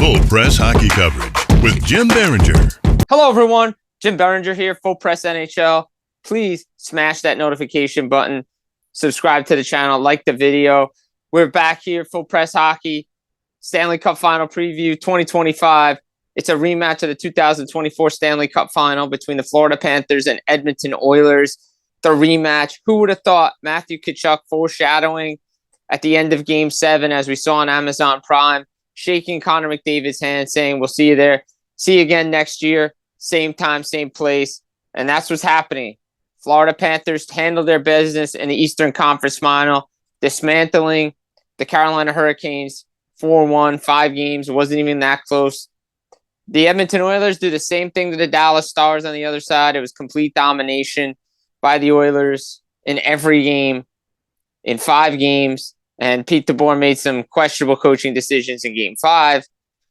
Full press hockey coverage with Jim Biringer. Hello, everyone. Jim Biringer here, Full Press NHL. Please smash that notification button, subscribe to the channel, like the video. We're back here, Full Press Hockey, Stanley Cup Final preview 2025. It's a rematch of the 2024 Stanley Cup Final between the Florida Panthers and Edmonton Oilers. The rematch. Who would have thought? Matthew Tkachuk foreshadowing at the end of Game 7, as we saw on Amazon Prime, shaking Connor McDavid's hand, saying, "We'll see you there. See you again next year. Same time, same place." And that's what's happening. Florida Panthers handled their business in the Eastern Conference Final, dismantling the Carolina Hurricanes 4-1, 5 games. It wasn't even that close. The Edmonton Oilers do the same thing to the Dallas Stars on the other side. It was complete domination by the Oilers in every game, in 5 games. And Pete DeBoer made some questionable coaching decisions in Game 5.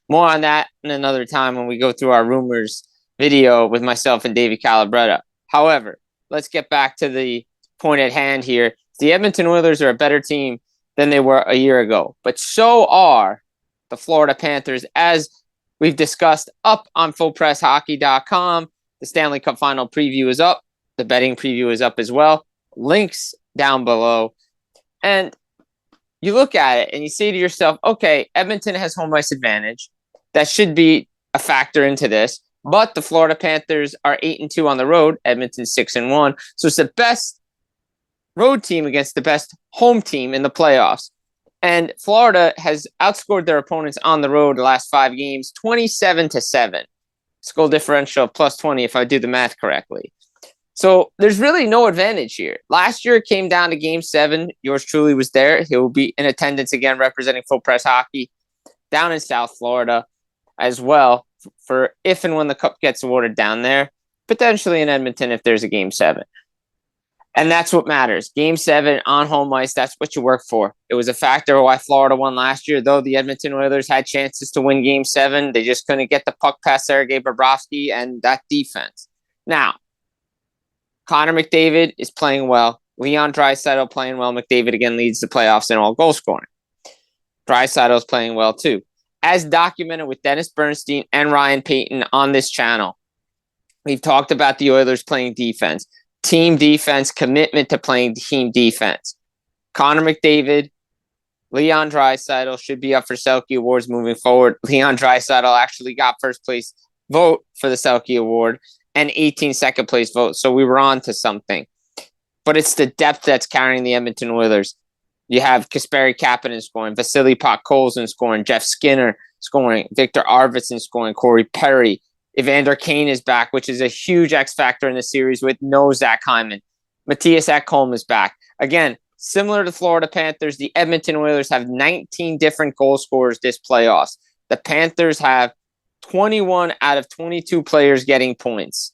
More on that in another time when we go through our rumors video with myself and David Calabretta. However, let's get back to the point at hand here. The Edmonton Oilers are a better team than they were a year ago, but so are the Florida Panthers, as we've discussed up on FullPressHockey.com. The Stanley Cup Final preview is up. The betting preview is up as well. Links down below. And you look at it and you say to yourself, okay, Edmonton has home ice advantage. That should be a factor into this. But the Florida Panthers are 8-2 on the road. Edmonton 6-1. So it's the best road team against the best home team in the playoffs. And Florida has outscored their opponents on the road the last 5 games, 27-7. Goal differential of plus 20 if I do the math correctly. So there's really no advantage here. Last year it came down to Game 7. Yours truly was there. He will be in attendance again representing Full Press Hockey down in South Florida as well for if and when the Cup gets awarded down there. Potentially in Edmonton if there's a Game 7. And that's what matters. Game 7 on home ice, that's what you work for. It was a factor why Florida won last year, though the Edmonton Oilers had chances to win Game 7. They just couldn't get the puck past Sergei Bobrovsky and that defense. Now, Connor McDavid is playing well. Leon Draisaitl playing well. McDavid again leads the playoffs in all goal scoring. Draisaitl is playing well too. As documented with Dennis Bernstein and Ryan Payton on this channel, we've talked about the Oilers playing defense. Team defense, commitment to playing team defense. Connor McDavid, Leon Draisaitl should be up for Selke Awards moving forward. Leon Draisaitl actually got first place vote for the Selke Award and 18 second place vote. So we were on to something. But it's the depth that's carrying the Edmonton Oilers. You have Kasperi Kapanen scoring, Vasily Podkolzin scoring, Jeff Skinner scoring, Victor Arvidsson scoring, Corey Perry. Evander Kane is back, which is a huge X factor in the series with no Zach Hyman. Matthias Ekholm is back. Again, similar to Florida Panthers, the Edmonton Oilers have 19 different goal scorers this playoffs. The Panthers have 21 out of 22 players getting points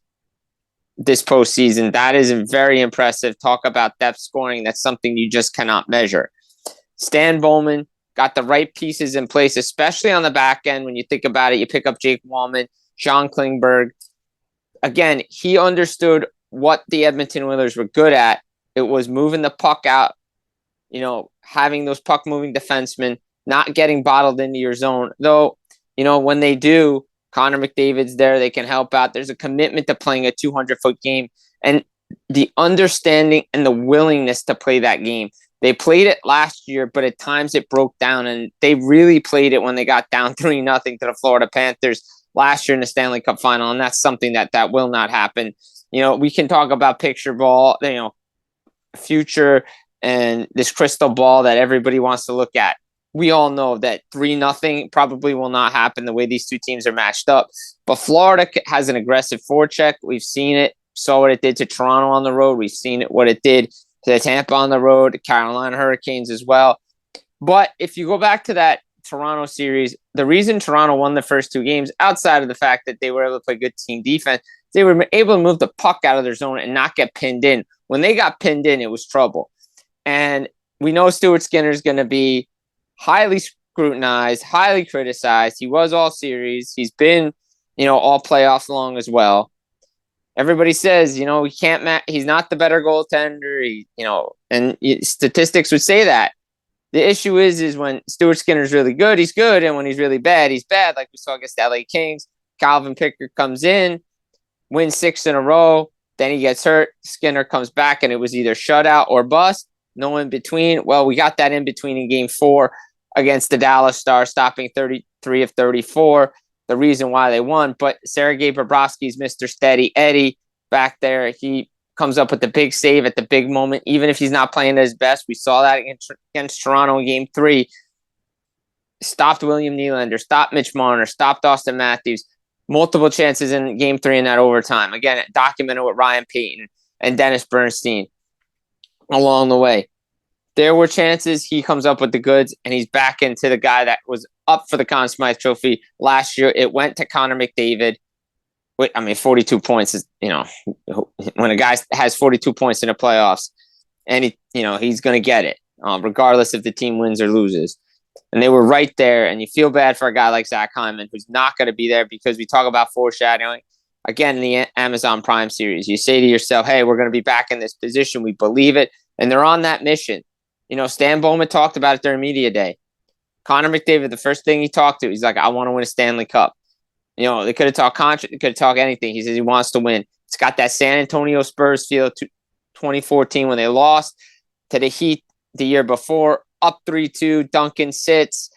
this postseason. That is very impressive. Talk about depth scoring. That's something you just cannot measure. Stan Bowman got the right pieces in place, especially on the back end. When you think about it, you pick up Jake Wallman, John Klingberg. Again, he understood what the Edmonton Oilers were good at. It was moving the puck out, having those puck-moving defensemen, not getting bottled into your zone. Though, when they do, Connor McDavid's there. They can help out. There's a commitment to playing a 200-foot game and the understanding and the willingness to play that game. They played it last year, but at times it broke down, and they really played it when they got down 3-0 to the Florida Panthers last year in the Stanley Cup Final, and that's something that will not happen. We can talk about picture ball, future, and this crystal ball that everybody wants to look at. We all know that 3-0 probably will not happen the way these two teams are matched up. But Florida has an aggressive forecheck. We've seen it. Saw what it did to Toronto on the road. We've seen what it did to Tampa on the road, the Carolina Hurricanes as well. But if you go back to that Toronto series, the reason Toronto won the first 2 games, outside of the fact that they were able to play good team defense, they were able to move the puck out of their zone and not get pinned in. When they got pinned in, it was trouble. And we know Stuart Skinner is going to be highly scrutinized, highly criticized. He was all series. He's been, all playoffs long as well. Everybody says, he can't he's not the better goaltender. Statistics would say that. The issue is when Stuart Skinner's really good, he's good, and when he's really bad, he's bad. Like we saw against the LA Kings, Calvin Pickard comes in, wins 6 in a row, then he gets hurt. Skinner comes back, and it was either shutout or bust. No in between. Well, we got that in between in Game 4 against the Dallas Stars, stopping 33 of 34. The reason why they won, but Sergei Bobrovsky's Mr. Steady Eddie back there. He comes up with the big save at the big moment, even if he's not playing at his best. We saw that against Toronto in Game 3. Stopped William Nylander, stopped Mitch Marner, stopped Austin Matthews. Multiple chances in Game 3 in that overtime. Again, documented with Ryan Payton and Dennis Bernstein along the way. There were chances. He comes up with the goods, and he's back into the guy that was up for the Conn Smythe Trophy last year. It went to Connor McDavid. 42 points is, when a guy has 42 points in the playoffs, and he's going to get it, regardless if the team wins or loses. And they were right there, and you feel bad for a guy like Zach Hyman, who's not going to be there, because we talk about foreshadowing. Again, in the Amazon Prime series, you say to yourself, hey, we're going to be back in this position. We believe it, and they're on that mission. Stan Bowman talked about it during media day. Connor McDavid, the first thing he talked to, he's like, I want to win a Stanley Cup. They could have talked contract, they could have talked anything. He says he wants to win. It's got that San Antonio Spurs feel to 2014 when they lost to the Heat the year before, up 3-2, Duncan sits,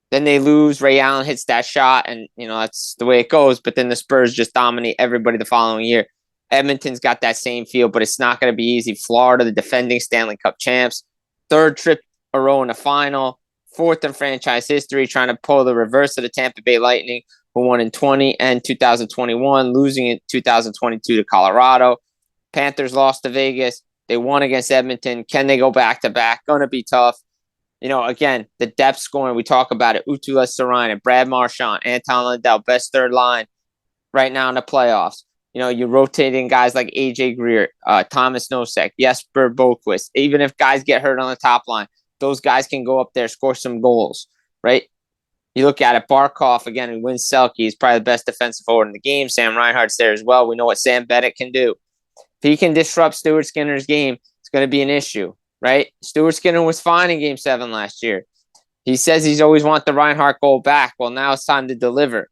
then they lose, Ray Allen hits that shot, and that's the way it goes. But then the Spurs just dominate everybody the following year. Edmonton's got that same feel, but it's not going to be easy. Florida, the defending Stanley Cup champs, 3rd trip a row in the final, 4th in franchise history, trying to pull the reverse of the Tampa Bay Lightning, who won in 20 and 2021, losing in 2022 to Colorado. Panthers lost to Vegas. They won against Edmonton. Can they go back-to-back? Going to be tough. Again, the depth scoring, we talk about it. Utula Sarina, Brad Marchand, Anton Lundell, best third line right now in the playoffs. You're rotating guys like AJ Greer, Thomas Nosek, Jesper Boquist. Even if guys get hurt on the top line, those guys can go up there, score some goals, right? You look at it, Barkov, again, who wins Selke. He's probably the best defensive forward in the game. Sam Reinhart's there as well. We know what Sam Bennett can do. If he can disrupt Stuart Skinner's game, it's going to be an issue, right? Stuart Skinner was fine in Game 7 last year. He says he's always want the Reinhart goal back. Well, now it's time to deliver.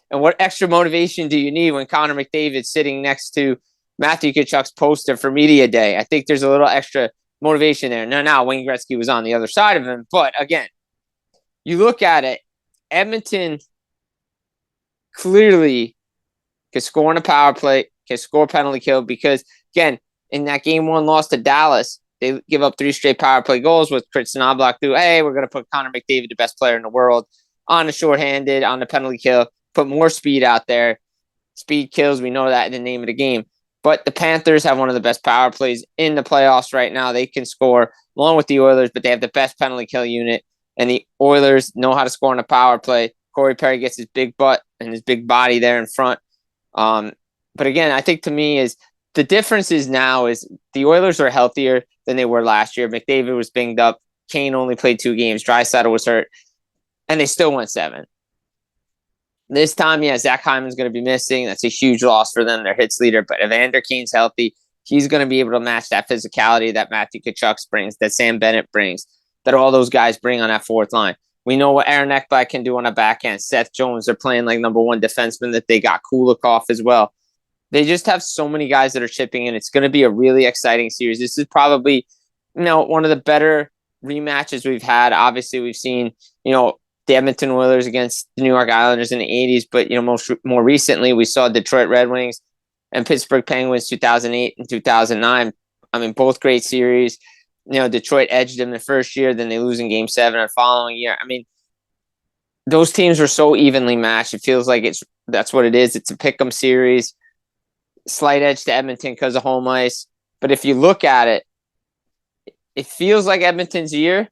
And what extra motivation do you need when Connor McDavid's sitting next to Matthew Tkachuk's poster for media day? I think there's a little extra motivation there. Now Wayne Gretzky was on the other side of him. But again, you look at it, Edmonton clearly could score on a power play, can score penalty kill, because, again, in that Game 1 loss to Dallas, they give up 3 straight power play goals with Chris Knoblauch through, hey, we're going to put Connor McDavid, the best player in the world, on the shorthanded, on the penalty kill, put more speed out there. Speed kills, we know that in the name of the game. But the Panthers have one of the best power plays in the playoffs right now. They can score along with the Oilers, but they have the best penalty kill unit. And the Oilers know how to score on a power play. Corey Perry gets his big butt and his big body there in front. But again, I think to me is the difference is now is the Oilers are healthier than they were last year. McDavid was banged up. Kane only played 2 games. Draisaitl was hurt. And they still went 7. This time, Zach Hyman's going to be missing. That's a huge loss for them, their hits leader. But Evander Kane's healthy. He's going to be able to match that physicality that Matthew Tkachuk brings, that Sam Bennett brings, that all those guys bring on that 4th line. We know what Aaron Ekblad can do on a backhand. Seth Jones, they're playing like number 1 defenseman, that they got Kulikov as well. They just have so many guys that are chipping in. It's going to be a really exciting series. This is probably, one of the better rematches we've had. Obviously, we've seen, the Edmonton Oilers against the New York Islanders in the 80s, but, more recently we saw Detroit Red Wings and Pittsburgh Penguins 2008 and 2009. Both great series. Detroit edged them the first year, then they lose in Game 7 the following year. Those teams were so evenly matched. It feels like that's what it is. It's a pick'em series. Slight edge to Edmonton because of home ice. But if you look at it, it feels like Edmonton's year.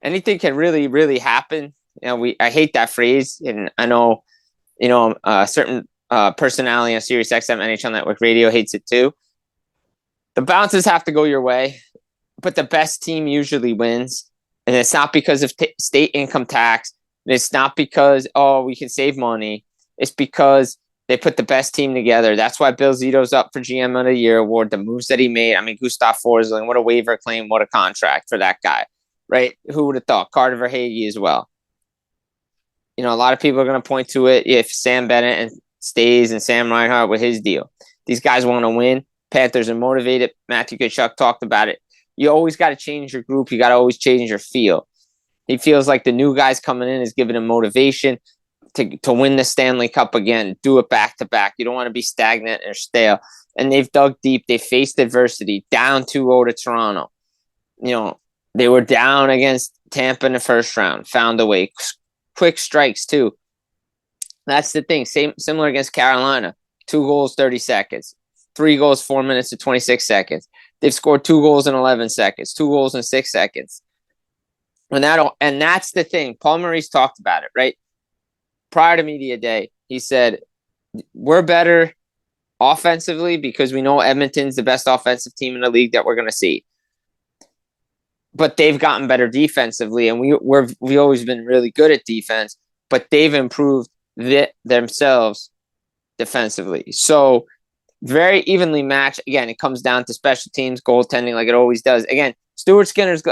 Anything can really, really happen. I hate that phrase, and I know, a certain personality on Sirius XM NHL Network Radio hates it too. The bounces have to go your way, but the best team usually wins, and it's not because of state income tax. And it's not because we can save money. It's because they put the best team together. That's why Bill Zito's up for GM of the Year award. The moves that he made. Gustav Forsling, what a waiver claim, what a contract for that guy. right? Who would have thought? Carter Verhaeghe as well. You know, a lot of people are going to point to it if Sam Bennett and stays and Sam Reinhart with his deal. These guys want to win. Panthers are motivated. Matthew Tkachuk talked about it. You always got to change your group. You got to always change your feel. He feels like the new guys coming in is giving him motivation to win the Stanley Cup again, do it back to back. You don't want to be stagnant or stale. And they've dug deep. They faced adversity, down 2-0 to Toronto. You know, they were down against Tampa in the first round, found a way. Quick strikes, too. That's the thing. Similar against Carolina. 2 goals, 30 seconds. 3 goals, 4 minutes to 26 seconds. They've scored 2 goals in 11 seconds, 2 goals in 6 seconds. And that's the thing. Paul Maurice talked about it, right? Prior to media day, he said, we're better offensively because we know Edmonton's the best offensive team in the league that we're going to see. But they've gotten better defensively, and we've always been really good at defense, but they've improved themselves defensively. So very evenly matched. Again, it comes down to special teams, goaltending, like it always does. Again, Stuart Skinner's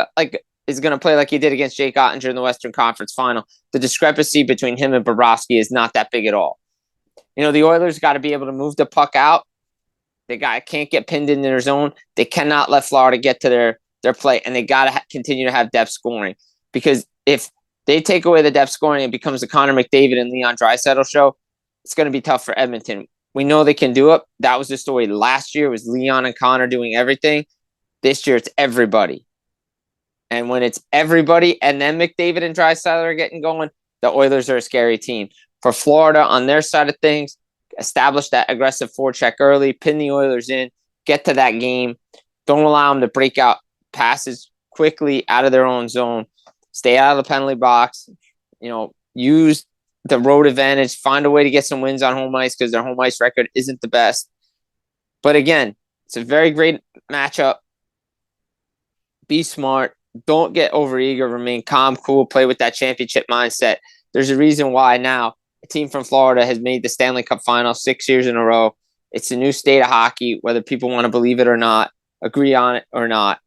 is going to play like he did against Jake Ottinger in the Western Conference Final. The discrepancy between him and Bobrovsky is not that big at all. You know, the Oilers got to be able to move the puck out. The guy can't get pinned in their zone. They cannot let Florida get to their play, and they got to continue to have depth scoring. Because if they take away the depth scoring, it becomes the Connor McDavid and Leon Draisaitl show. It's going to be tough for Edmonton. We know they can do it. That was the story last year. It was Leon and Connor doing everything. This year, it's everybody. And when it's everybody and then McDavid and Draisaitl are getting going, the Oilers are a scary team. For Florida, on their side of things, establish that aggressive forecheck early, pin the Oilers in, get to that game. Don't allow them to break out passes quickly out of their own zone. Stay out of the penalty box. You know, use the road advantage. Find a way to get some wins on home ice because their home ice record isn't the best. But again, it's a very great matchup. Be smart. Don't get overeager. Remain calm, cool. Play with that championship mindset. There's a reason why now a team from Florida has made the Stanley Cup Final 6 years in a row. It's a new state of hockey, whether people want to believe it or not, agree on it or not.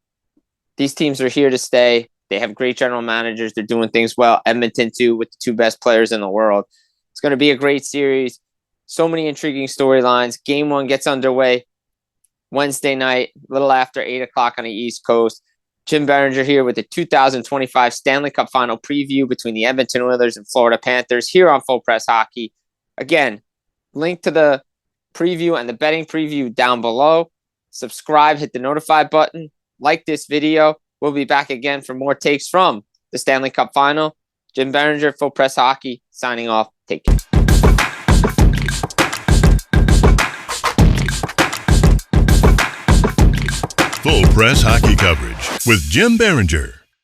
These teams are here to stay. They have great general managers. They're doing things well. Edmonton, too, with the 2 best players in the world. It's going to be a great series. So many intriguing storylines. Game 1 gets underway Wednesday night, a little after 8 o'clock on the East Coast. Jim Biringer here with the 2025 Stanley Cup Final preview between the Edmonton Oilers and Florida Panthers here on Full Press Hockey. Again, link to the preview and the betting preview down below. Subscribe, hit the notify button, like this video. We'll be back again for more takes from the Stanley Cup Final. Jim Biringer, Full Press Hockey, signing off. Take care. Full Press Hockey coverage with Jim Biringer.